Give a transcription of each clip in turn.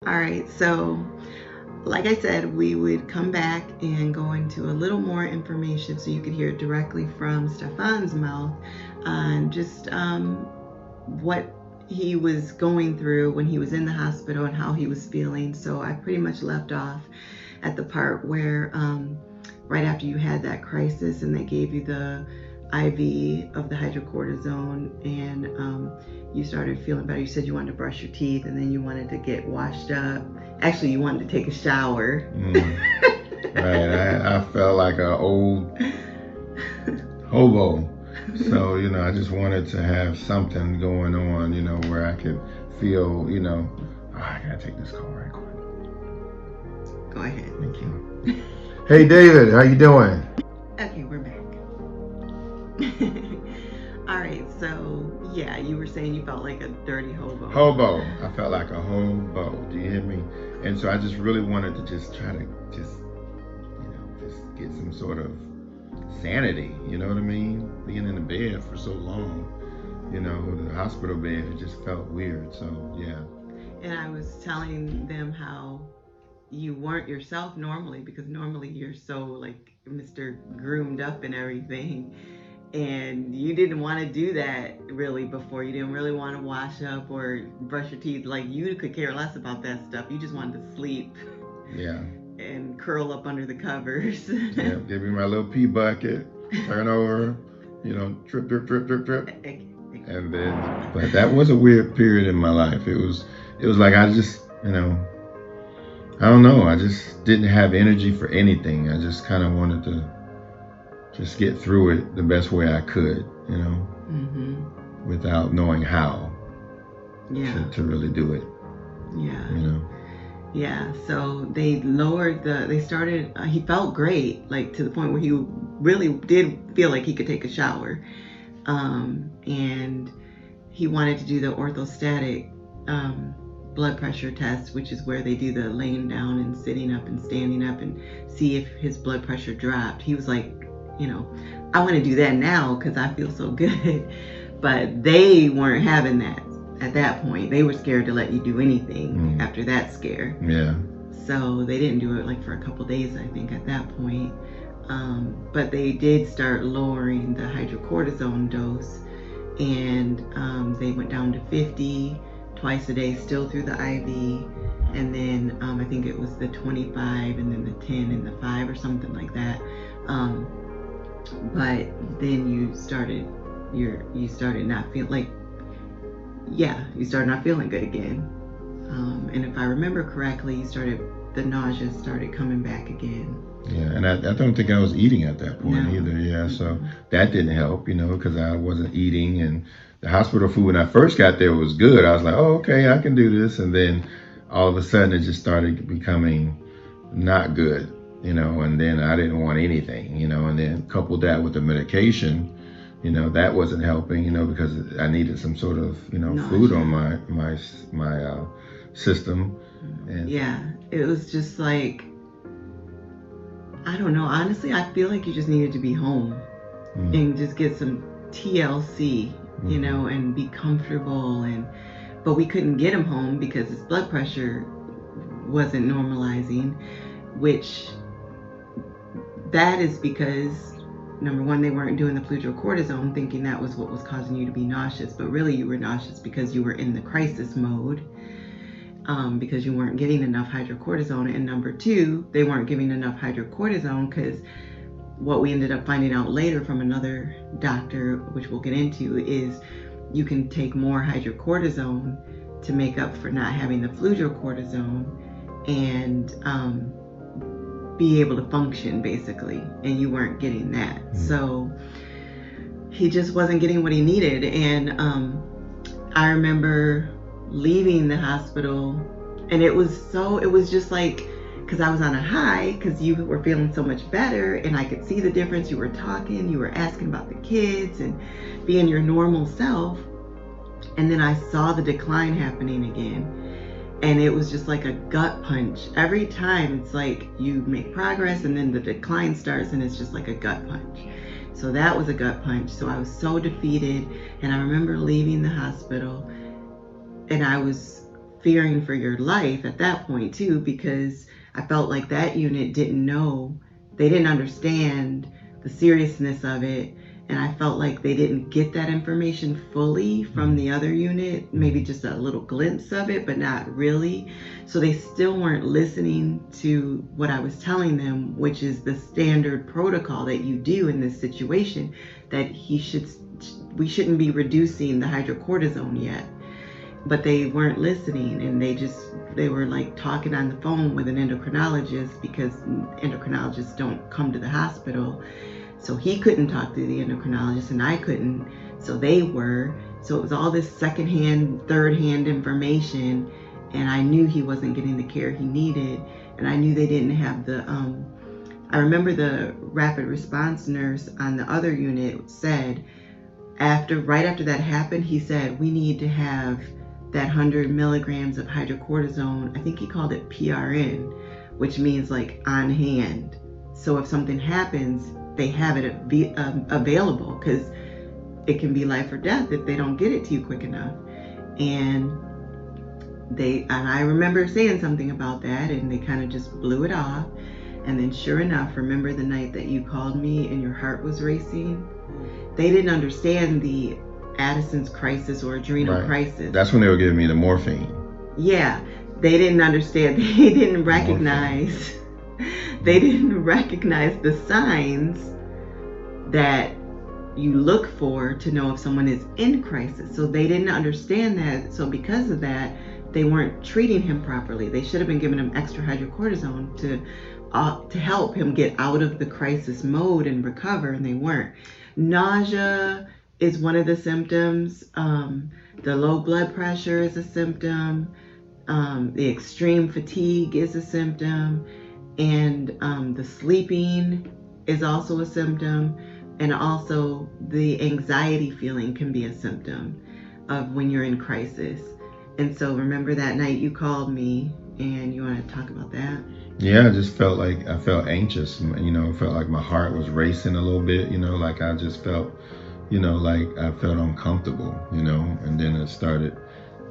All right, so like I said, we would come back and go into a little more information so you could hear directly from Steffon's mouth on just what he was going through when he was in the hospital and how he was feeling. So I pretty much left off at the part where right after you had that crisis and they gave you the IV of the hydrocortisone and you started feeling better. You said you wanted to brush your teeth and then you wanted to get washed up. Actually, you wanted to take a shower. Right. I felt like an old hobo. So, I just wanted to have something going on, where I could feel, I gotta take this call right quick. Go ahead. Thank you. Hey, David, how you doing? Okay, we're back. All right, so yeah, you were saying you felt like a dirty hobo. Hobo. I felt like a hobo. Do you hear me? And so I just really wanted to just try to just get some sort of sanity. You know what I mean? Being in the bed for so long, the hospital bed, it just felt weird. So yeah. And I was telling them how you weren't yourself normally, because normally you're so like Mr. groomed up and everything. And you didn't want to do that really before. You didn't really want to wash up or brush your teeth. Like, you could care less about that stuff. You just wanted to sleep. Yeah. And curl up under the covers. Yeah, give me my little pee bucket, turn over, drip, drip, drip, drip, drip. And then, but that was a weird period in my life. It was like I just, I don't know. I just didn't have energy for anything. I just kind of wanted to just get through it the best way I could, without knowing how to really do it. Yeah. Yeah, so they started, he felt great, like to the point where he really did feel like he could take a shower. And he wanted to do the orthostatic blood pressure test, which is where they do the laying down and sitting up and standing up and see if his blood pressure dropped. He was like, I want to do that now because I feel so good. But they weren't having that at that point. They were scared to let you do anything after that scare. Yeah. So they didn't do it like for a couple days, I think, at that point. But they did start lowering the hydrocortisone dose, and they went down to 50 twice a day, still through the IV. And then I think it was the 25 and then the 10 and the 5 or something like that. But then you started not feeling like, you started not feeling good again. And if I remember correctly, the nausea started coming back again. Yeah, and I don't think I was eating at that point either. Yeah, so that didn't help, because I wasn't eating. And the hospital food when I first got there was good. I was like, oh, okay, I can do this. And then all of a sudden it just started becoming not good, and then I didn't want anything, and then coupled that with the medication, that wasn't helping, because I needed some sort of, food on my system. And yeah, it was just like, I don't know. Honestly, I feel like you just needed to be home and just get some TLC, and be comfortable. But we couldn't get him home because his blood pressure wasn't normalizing, which that is because, number one, they weren't doing the fludrocortisone, thinking that was what was causing you to be nauseous. But really, you were nauseous because you were in the crisis mode. Because you weren't getting enough hydrocortisone. And number two, they weren't giving enough hydrocortisone because what we ended up finding out later from another doctor, which we'll get into, is you can take more hydrocortisone to make up for not having the fludrocortisone and be able to function, basically. And you weren't getting that. So he just wasn't getting what he needed. And I remember leaving the hospital, and it was just like, because I was on a high, because you were feeling so much better, and I could see the difference. You were talking, you were asking about the kids and being your normal self, and then I saw the decline happening again, and it was just like a gut punch. Every time it's like you make progress and then the decline starts, and it's just like a gut punch. So that was a gut punch. So I was so defeated, and I remember leaving the hospital, and I was fearing for your life at that point too, because I felt like that unit didn't know, they didn't understand the seriousness of it, and I felt like they didn't get that information fully from the other unit, maybe just a little glimpse of it, but not really. So they still weren't listening to what I was telling them, which is the standard protocol that you do in this situation, that we shouldn't be reducing the hydrocortisone yet. But they weren't listening, and they were like talking on the phone with an endocrinologist, because endocrinologists don't come to the hospital. So he couldn't talk to the endocrinologist and I couldn't. So they were. So it was all this secondhand, third-hand information, and I knew he wasn't getting the care he needed, and I knew they didn't have the I remember the rapid response nurse on the other unit said, right after that happened, he said, we need to have that 100 milligrams of hydrocortisone. I think he called it PRN, which means like on hand. So if something happens, they have it available, because it can be life or death if they don't get it to you quick enough. And I remember saying something about that, and they kind of just blew it off. And then sure enough, remember the night that you called me and your heart was racing? They didn't understand the Addison's crisis or adrenal crisis. That's when they were giving me the morphine. Yeah, they didn't understand. They didn't recognize. They didn't recognize the signs that you look for to know if someone is in crisis. So they didn't understand that. So because of that, they weren't treating him properly. They should have been giving him extra hydrocortisone to help him get out of the crisis mode and recover, and they weren't. Nausea is one of the symptoms. The low blood pressure is a symptom. The extreme fatigue is a symptom. And the sleeping is also a symptom. And also the anxiety feeling can be a symptom of when you're in crisis. And so remember that night you called me, and you want to talk about that? Yeah, I just felt like I felt anxious. It felt like my heart was racing a little bit, like I just felt, like I felt uncomfortable, and then it started,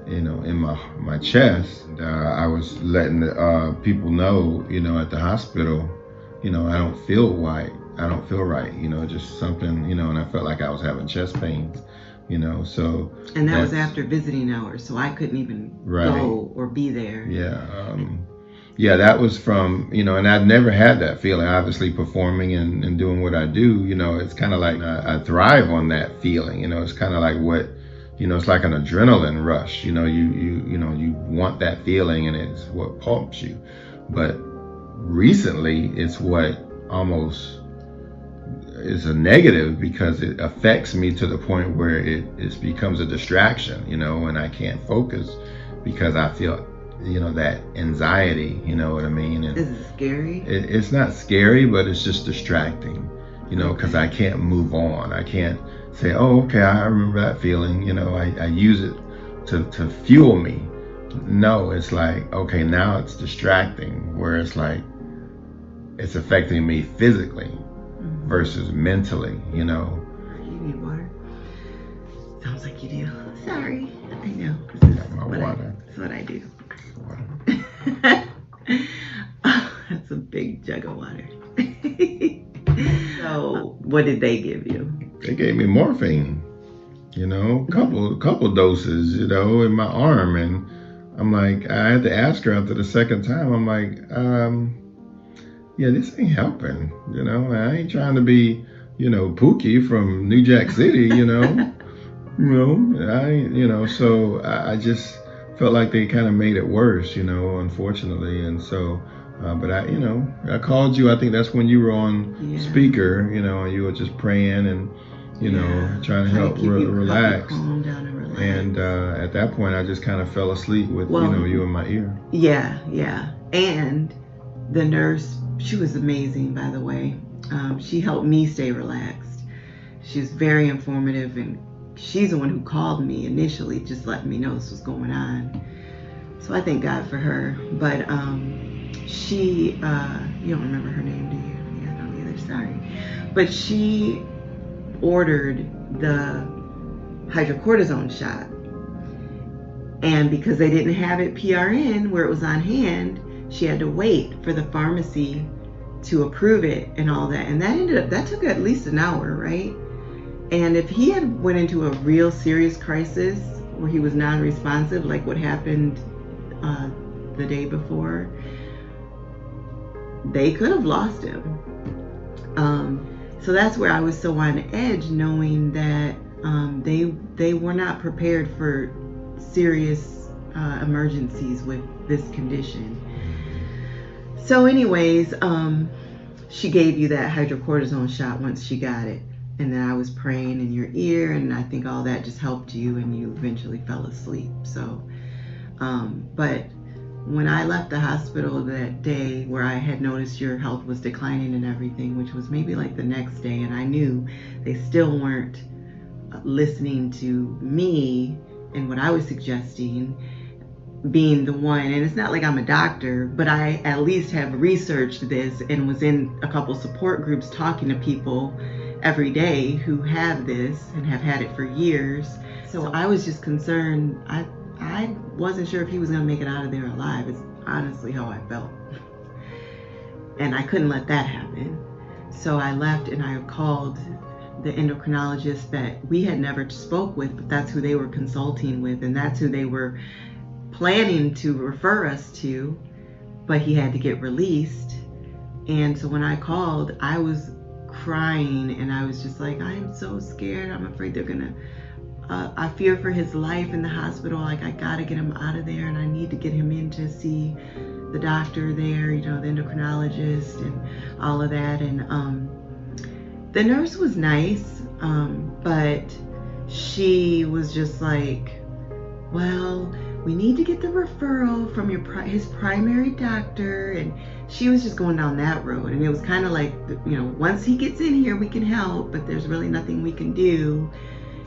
in my chest. I was letting the people know, at the hospital, I don't feel right. I don't feel right, just something, and I felt like I was having chest pains, so. And that was after visiting hours, so I couldn't even go or be there. Yeah. Yeah, that was from, and I'd never had that feeling. Obviously performing and doing what I do, it's kind of like I thrive on that feeling, it's kind of like what, it's like an adrenaline rush, you want that feeling, and it's what pumps you. But recently it's what almost is a negative, because it affects me to the point where it becomes a distraction, and I can't focus because I feel, that anxiety, you know what I mean? And is it scary? It's not scary, but it's just distracting, because I can't move on. I can't say, oh, okay, I remember that feeling, I use it to fuel me. No, it's like, okay, now it's distracting, where it's like, it's affecting me physically versus mentally, You need water? Sounds like you do. Sorry. I know. That's what I do. That's a big jug of water. So, what did they give you? They gave me morphine, couple doses, in my arm. And I'm like, I had to ask her after the second time. I'm like, yeah, this ain't helping. I ain't trying to be, Pookie from New Jack City, so I just felt like they kind of made it worse, unfortunately. And so, but I called you. I think that's when you were on speaker, and you were just praying and, trying to help relax. Calm down and relax. And at that point, I just kind of fell asleep with, you in my ear. Yeah. And the nurse, she was amazing, by the way. She helped me stay relaxed. She was very informative, and she's the one who called me initially, just letting me know this was going on. So I thank God for her. But she, you don't remember her name, do you? Yeah, I don't either, sorry. But she ordered the hydrocortisone shot. And because they didn't have it PRN where it was on hand, she had to wait for the pharmacy to approve it and all that. And that took at least an hour, right? And if he had went into a real serious crisis where he was non-responsive, like what happened the day before, they could have lost him. So that's where I was so on edge, knowing that they were not prepared for serious emergencies with this condition. So anyways, she gave you that hydrocortisone shot once she got it. And then I was praying in your ear, and I think all that just helped you, and you eventually fell asleep. So, but when I left the hospital that day where I had noticed your health was declining and everything, which was maybe like the next day, and I knew they still weren't listening to me and what I was suggesting, being the one, and it's not like I'm a doctor, but I at least have researched this and was in a couple support groups talking to people every day who have this and have had it for years. So I was just concerned. I wasn't sure if he was going to make it out of there alive. It's honestly how I felt. And I couldn't let that happen. So I left and I called the endocrinologist that we had never spoke with, but that's who they were consulting with, and that's who they were planning to refer us to, but he had to get released. And so when I called, I was crying, and I was just like, I am so scared. I'm afraid they're gonna I fear for his life in the hospital. Like, I gotta get him out of there, and I need to get him in to see the doctor there, you know, the endocrinologist and all of that. And the nurse was nice, but she was just like, well, we need to get the referral from his primary doctor. And she was just going down that road. And it was kind of like, you know, once he gets in here, we can help, but there's really nothing we can do,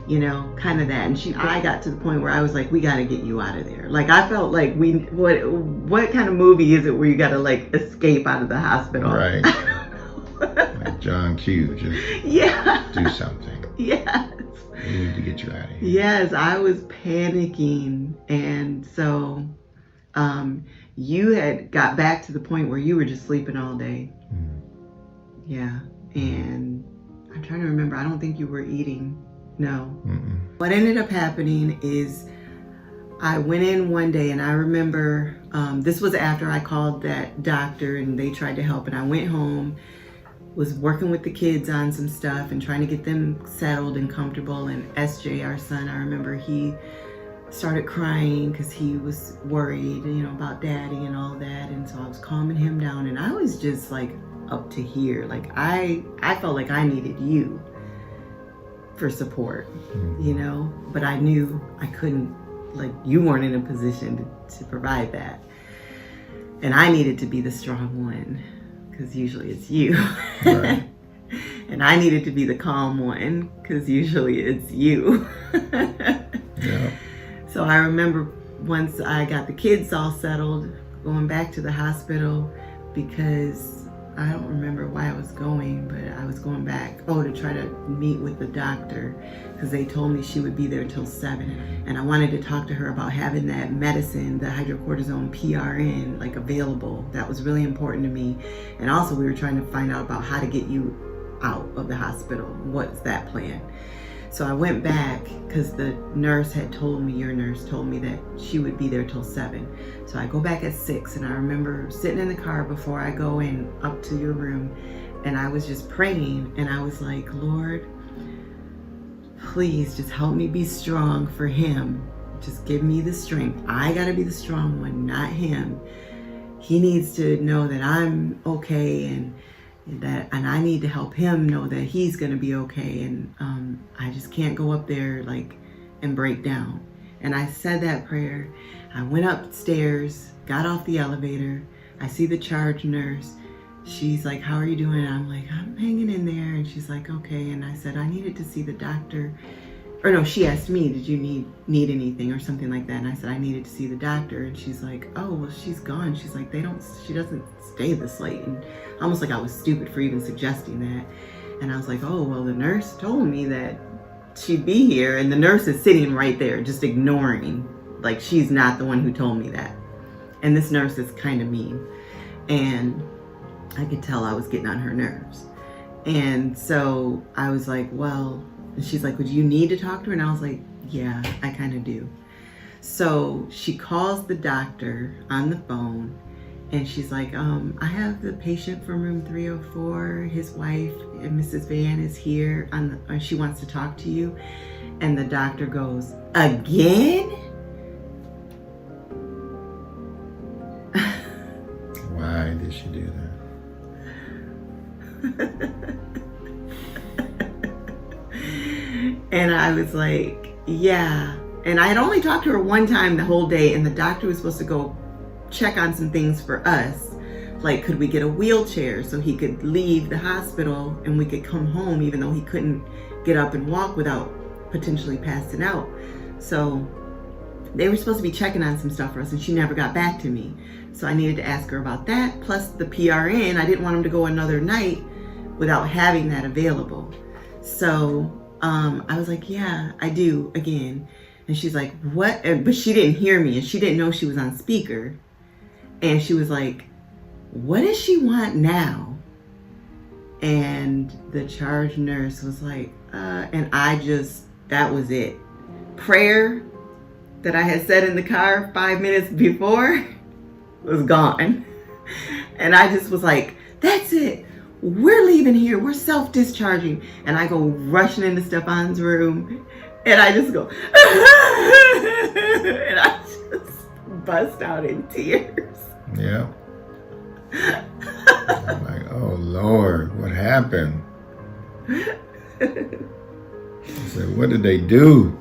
you know, kind of that. And I got to the point where I was like, we got to get you out of there. Like, I felt like what kind of movie is it where you got to like escape out of the hospital? Right. Like John Q, just do something. Yes. We need to get you out of here. Yes, I was panicking. And so you had got back to the point where you were just sleeping all day. Yeah. And I'm trying to remember. I don't think you were eating. No. What ended up happening is I went in one day, and I remember this was after I called that doctor and they tried to help, and I went home, was working with the kids on some stuff and trying to get them settled and comfortable. And SJ, our son, I remember he started crying because he was worried, you know, about daddy and all that. And so I was calming him down, and I was just like up to here. Like I felt like I needed you for support, you know, but I knew I couldn't, like, you weren't in a position to provide that. And I needed to be the strong one, because usually it's you. Right. And I needed to be the calm one, because usually it's you. Yeah. So I remember once I got the kids all settled, going back to the hospital, because I don't remember why I was going, but I was going back, to try to meet with the doctor, because they told me she would be there till 7. And I wanted to talk to her about having that medicine, the hydrocortisone PRN, like available. That was really important to me. And also we were trying to find out about how to get you out of the hospital. What's that plan? So I went back because the nurse had told me, your nurse told me that she would be there till 7. So I go back at 6, and I remember sitting in the car before I go in up to your room, and I was just praying, and I was like, Lord, please just help me be strong for him. Just give me the strength. I gotta be the strong one, not him. He needs to know that I'm okay, and I need to help him know that he's gonna be okay. And I just can't go up there and break down. And I said that prayer. I went upstairs, got off the elevator. I see the charge nurse. She's like, how are you doing? And I'm like, I'm hanging in there. And she's like, okay. And I said, I needed to see the doctor. Or no, she asked me, did you need anything or something like that? And I said, I needed to see the doctor. And she's like, oh, well, she's gone. She's like, she doesn't stay this late. And almost like I was stupid for even suggesting that. And I was like, oh, well, the nurse told me that she'd be here. And the nurse is sitting right there, just ignoring like, she's not the one who told me that. And this nurse is kind of mean. And I could tell I was getting on her nerves. And so I was like, well, and she's like, would you need to talk to her? And I was like, yeah, I kind of do. So she calls the doctor on the phone, and she's like, I have the patient from room 304. His wife, Mrs. Van, is here. She wants to talk to you. And the doctor goes, again? Why did she do that? And I was like, yeah. And I had only talked to her one time the whole day, and the doctor was supposed to go check on some things for us. Like, could we get a wheelchair so he could leave the hospital and we could come home even though he couldn't get up and walk without potentially passing out. So they were supposed to be checking on some stuff for us, and she never got back to me. So I needed to ask her about that. Plus the PRN, I didn't want him to go another night without having that available. So I was like, yeah, I do, again. And she's like, what? But she didn't hear me, and she didn't know she was on speaker. And she was like, what does she want now? And the charge nurse was like, and that was it. Prayer that I had said in the car 5 minutes before was gone. And I just was like, that's it. We're leaving here. We're self-discharging. And I go rushing into Steffon's room, and I just go, and I just bust out in tears. Yeah. I'm like, oh Lord, what happened? I said, what did they do?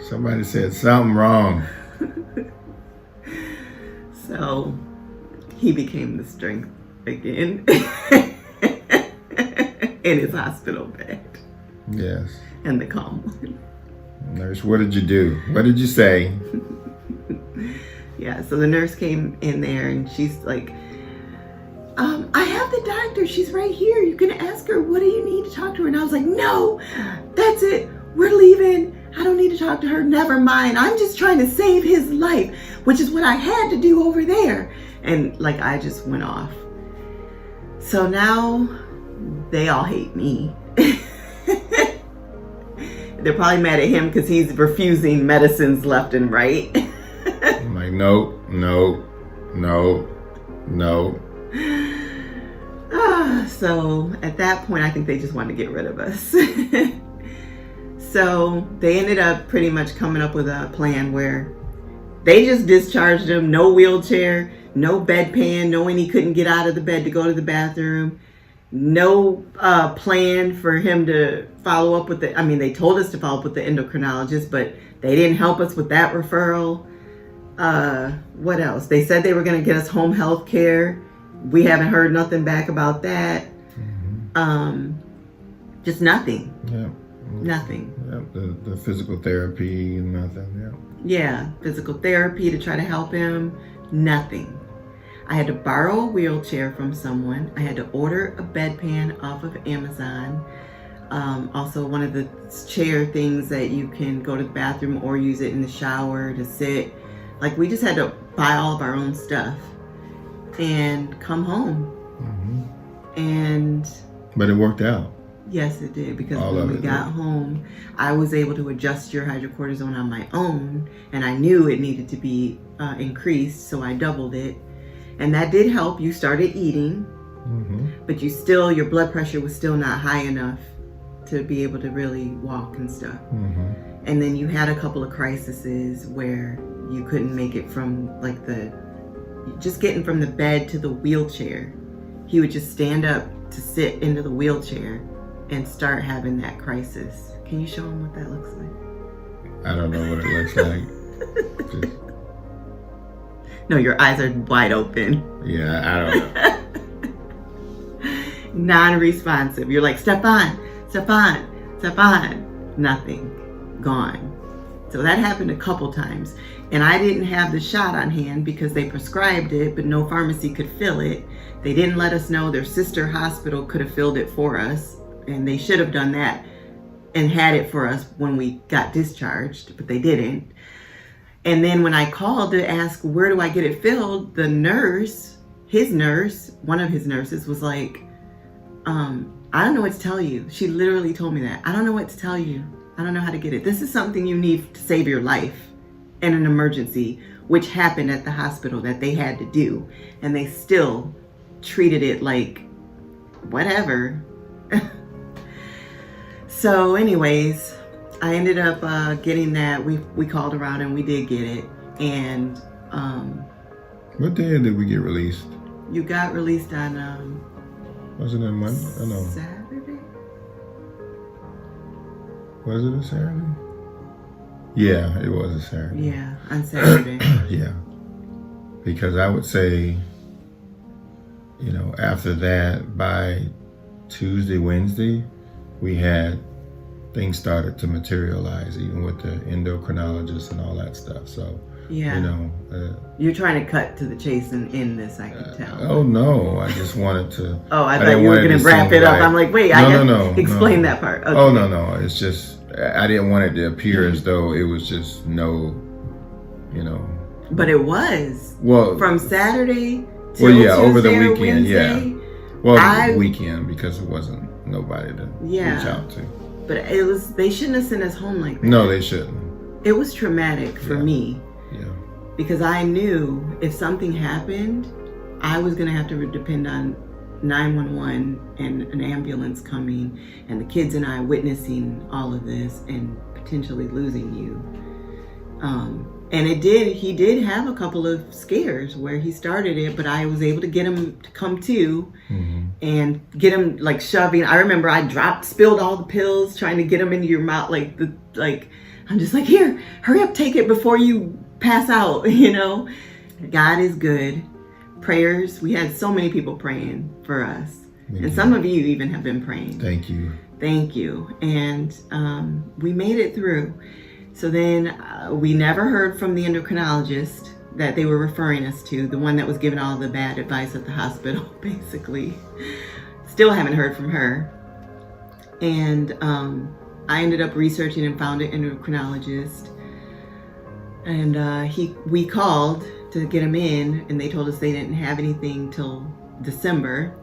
Somebody said something wrong. So he became the strength again in his hospital bed. Yes. And the calm one. Nurse, what did you do? What did you say? Yeah, so the nurse came in there, and she's like, I have the doctor. She's right here. You can ask her, what do you need to talk to her? And I was like, no, that's it. We're leaving. I don't need to talk to her. Never mind. I'm just trying to save his life, which is what I had to do over there. And like, I just went off. So now they all hate me. They're probably mad at him because he's refusing medicines left and right. I'm like, no. So at that point, I think they just wanted to get rid of us. So they ended up pretty much coming up with a plan where they just discharged him. No wheelchair, no bedpan, knowing he couldn't get out of the bed to go to the bathroom. No plan for him to follow up with they told us to follow up with the endocrinologist, but they didn't help us with that referral. What else? They said they were going to get us home health care. We haven't heard nothing back about that. Mm-hmm. Just nothing. Yeah. Nothing. Yeah. The physical therapy, nothing. Yeah. Yeah. Physical therapy to try to help him. Nothing. I had to borrow a wheelchair from someone. I had to order a bedpan off of Amazon. Also, one of the chair things that you can go to the bathroom or use it in the shower to sit. Like, we just had to buy all of our own stuff and come home. Mm-hmm. But it worked out. Yes, it did, because when we got home, I was able to adjust your hydrocortisone on my own, and I knew it needed to be increased, so I doubled it. And that did help. You started eating, but your blood pressure was still not high enough to be able to really walk and stuff. Mm-hmm. And then you had a couple of crises where you couldn't make it from just getting from the bed to the wheelchair. He would just stand up to sit into the wheelchair and start having that crisis. Can you show him what that looks like? I don't know what it looks like. No, your eyes are wide open. Yeah, I don't know. Non-responsive. You're like, Steffon. Nothing. Gone. So that happened a couple times. And I didn't have the shot on hand because they prescribed it, but no pharmacy could fill it. They didn't let us know. Their sister hospital could have filled it for us, and they should have done that and had it for us when we got discharged, but they didn't. And then when I called to ask where do I get it filled, the nurse, one of his nurses was like, I don't know what to tell you. She literally told me that. I don't know what to tell you. I don't know how to get it. This is something you need to save your life in an emergency, which happened at the hospital that they had to do. And they still treated it like whatever. So anyways, I ended up getting that. We called around and we did get it. And what day did we get released? You got released on wasn't it Monday? Oh, no. Saturday? Was it a Saturday? Yeah, it was a Saturday. Yeah, on Saturday. Yeah. Because I would say, after that, by Tuesday, Wednesday, we had things started to materialize, even with the endocrinologist and all that stuff. So, yeah. You're trying to cut to the chase and end this, I can tell. Oh, no. I just wanted to. Oh, I thought you were going to wrap it up. I'm like, wait, I got to explain that part. Okay. Oh, no. It's just, I didn't want it to appear as though it was just But it was. Well, from Saturday till Tuesday over the weekend, Wednesday, yeah. Well, weekend, because it wasn't nobody to reach out to. But they shouldn't have sent us home like that. No, they shouldn't. It was traumatic for me. Yeah. Because I knew if something happened, I was going to have to depend on 911 and an ambulance coming and the kids and I witnessing all of this and potentially losing you. And he did have a couple of scares where he started it, but I was able to get him to come to and get him like shoving. I remember I spilled all the pills trying to get him into your mouth. I'm just like, here, hurry up, take it before you pass out, God is good. Prayers. We had so many people praying for us. And some of you even have been praying. Thank you. Thank you. And we made it through. So then we never heard from the endocrinologist that they were referring us to, the one that was giving all the bad advice at the hospital, basically. Still haven't heard from her. And I ended up researching and found an endocrinologist. And we called to get him in, and they told us they didn't have anything till December.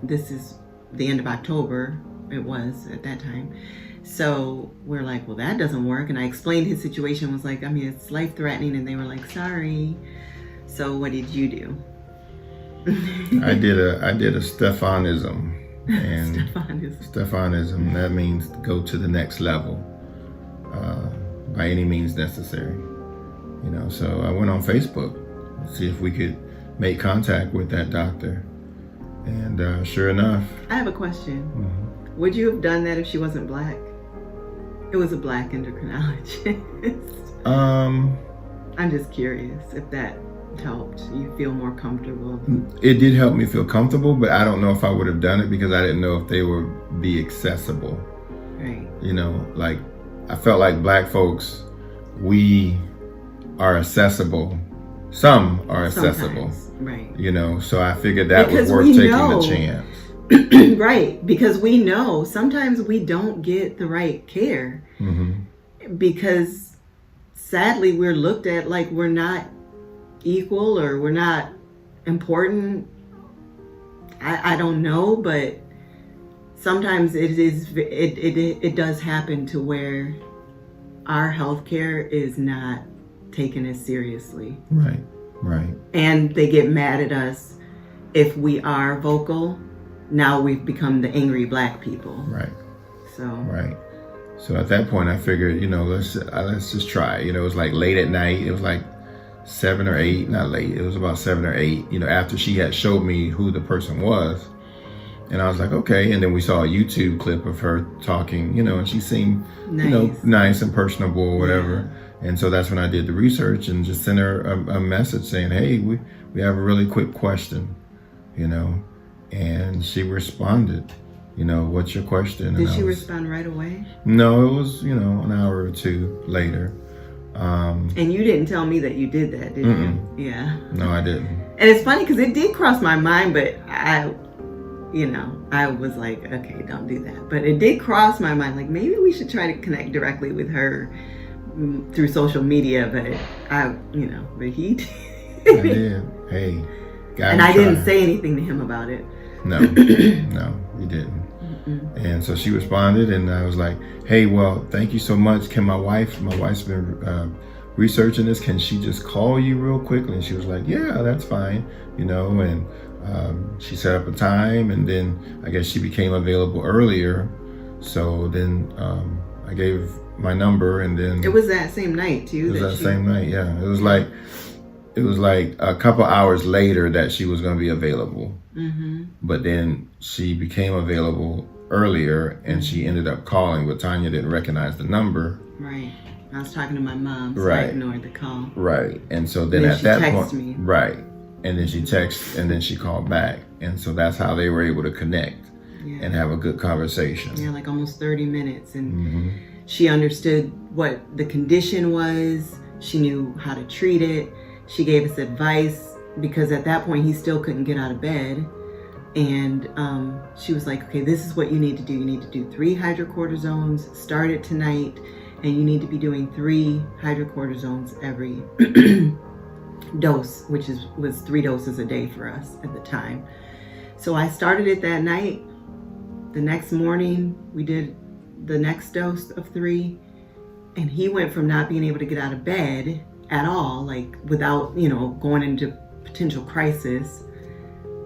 This is the end of October. It was at that time. So we're like, well, that doesn't work. And I explained his situation, was like, it's life-threatening. And they were like, sorry. So what did you do? I did a Steffonism. And Steffonism, that means go to the next level by any means necessary. So I went on Facebook to see if we could make contact with that doctor. And sure enough. I have a question. Would you have done that if she wasn't black? It was a black endocrinologist. I'm just curious if that helped you feel more comfortable. It did help me feel comfortable, but I don't know if I would have done it because I didn't know if they would be accessible. Right. I felt like black folks, we are accessible. Some are accessible. Sometimes, right. So I figured that was worth taking the chance. Right, because we know sometimes we don't get the right care because sadly we're looked at like we're not equal or we're not important. I don't know, but sometimes it does happen to where our healthcare is not taken as seriously. Right. And they get mad at us if we are vocal. Now we've become the angry black people. Right. So at that point I figured, let's just try. It was like late at night. It was like 7 or 8, not late. It was about 7 or 8, after she had showed me who the person was. And I was like, okay. And then we saw a YouTube clip of her talking, and she seemed, nice and personable or whatever. Yeah. And so that's when I did the research and just sent her a message saying, hey, we have a really quick question, And she responded, what's your question? Did she respond right away? No, it was, an hour or two later. And you didn't tell me that you did that, did you? Yeah. No, I didn't. And it's funny because it did cross my mind, but I was like, okay, don't do that. But it did cross my mind, like maybe we should try to connect directly with her. through social media, but but he did. I did. Hey, and I didn't say anything to him about it. No, no, you didn't. And so she responded, and I was like, hey, well, thank you so much. Can my wife's been researching this, can she just call you real quickly? And she was like, yeah, that's fine, and she set up a time, and then I guess she became available earlier. So then I gave my number, and then it was that same night too. It was that same night, yeah. It was like a couple hours later that she was going to be available. But then she became available earlier, and she ended up calling, but Tanya didn't recognize the number. Right. I was talking to my mom, so I ignored the call. Right. And so then at that point, me. right. And then she texted, and then she called back. And so that's how they were able to connect and have a good conversation. Yeah, like almost 30 minutes. And she understood what the condition was. She knew how to treat it. She gave us advice, because at that point he still couldn't get out of bed. And she was like, okay, this is what you need to do. You need to do 3 hydrocortisones, start it tonight, and you need to be doing 3 hydrocortisones every dose, which was 3 doses a day for us at the time. So I started it that night. The next morning, we did the next dose of 3, and he went from not being able to get out of bed at all, like without, going into potential crisis,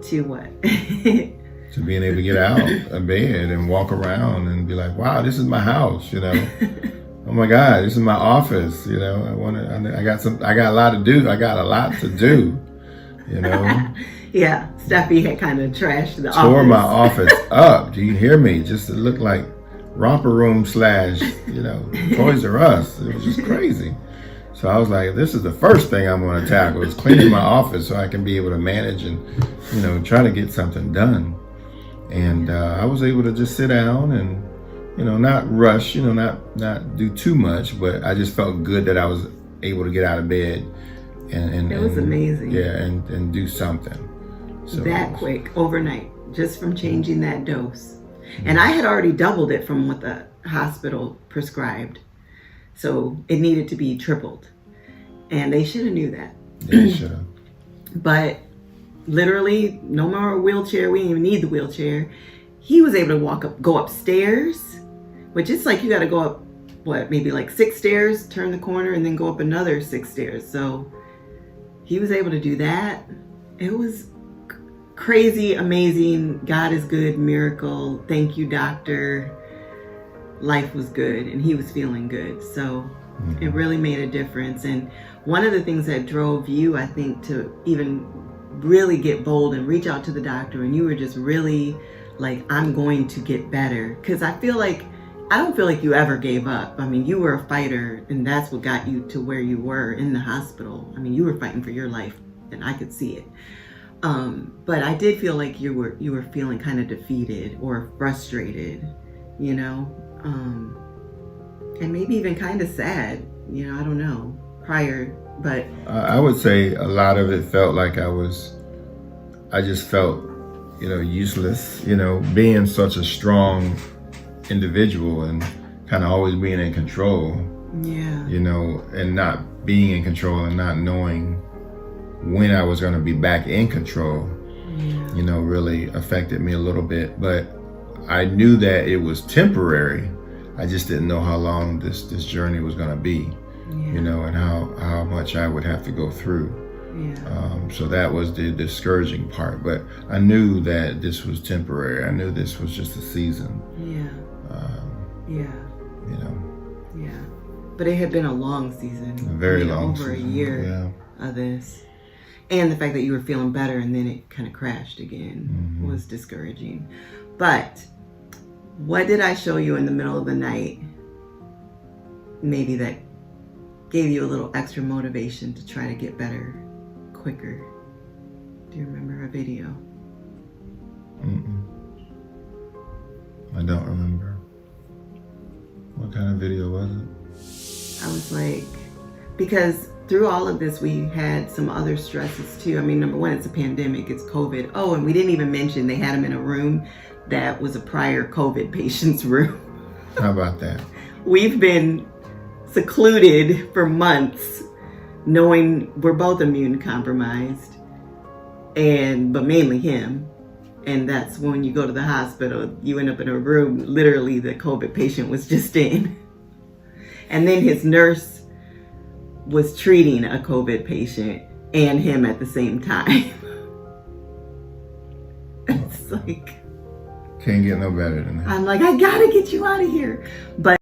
to what? To being able to get out of bed and walk around and be like, wow, this is my house, Oh my God, this is my office, I got a lot to do. I got a lot to do, Yeah, Steffi had kind of trashed the office. Tore my office up. Do you hear me? Just it looked like romper room / Toys R Us. It was just crazy. So I was like, this is the first thing I'm going to tackle, is cleaning my office so I can be able to manage and, try to get something done. And I was able to just sit down and, not rush, not do too much, but I just felt good that I was able to get out of bed and it was amazing. Yeah, and do something. So that quick, overnight, just from changing that dose. And I had already doubled it from what the hospital prescribed. So it needed to be tripled. And they should have knew that. Yeah, they should have. But literally, no more wheelchair. We didn't even need the wheelchair. He was able to go upstairs, which is like you got to go up, maybe like 6 stairs, turn the corner, and then go up another 6 stairs. So he was able to do that. It was crazy, amazing. God is good, miracle. Thank you, doctor. Life was good, and he was feeling good. So it really made a difference. And one of the things that drove you, I think, to even really get bold and reach out to the doctor, and you were just really like, I'm going to get better. Because I don't feel like you ever gave up. I mean, you were a fighter, and that's what got you to where you were in the hospital. I mean, you were fighting for your life, and I could see it. But I did feel like you were feeling kind of defeated or frustrated, and maybe even kind of sad, I don't know, prior, but I would say a lot of it felt like I just felt, useless, being such a strong individual and kind of always being in control, and not being in control and not knowing when I was going to be back in control, really affected me a little bit. But I knew that it was temporary. I just didn't know how long this journey was going to be, and how much I would have to go through. So that was the discouraging part. But I knew that this was temporary. I knew this was just a season. But it had been a long season. A very long over season. A year of this. And the fact that you were feeling better and then it kind of crashed again was discouraging. But what did I show you in the middle of the night? Maybe that gave you a little extra motivation to try to get better quicker. Do you remember a video? I don't remember. What kind of video was it? I was like, because through all of this, we had some other stresses too. I mean, number one, it's a pandemic, it's COVID. Oh, and we didn't even mention they had him in a room that was a prior COVID patient's room. How about that? We've been secluded for months, knowing we're both immune compromised, but mainly him. And that's when you go to the hospital, you end up in a room, literally the COVID patient was just in. And then his nurse was treating a COVID patient and him at the same time. It's like, can't get no better than that. I'm like, I gotta get you out of here. But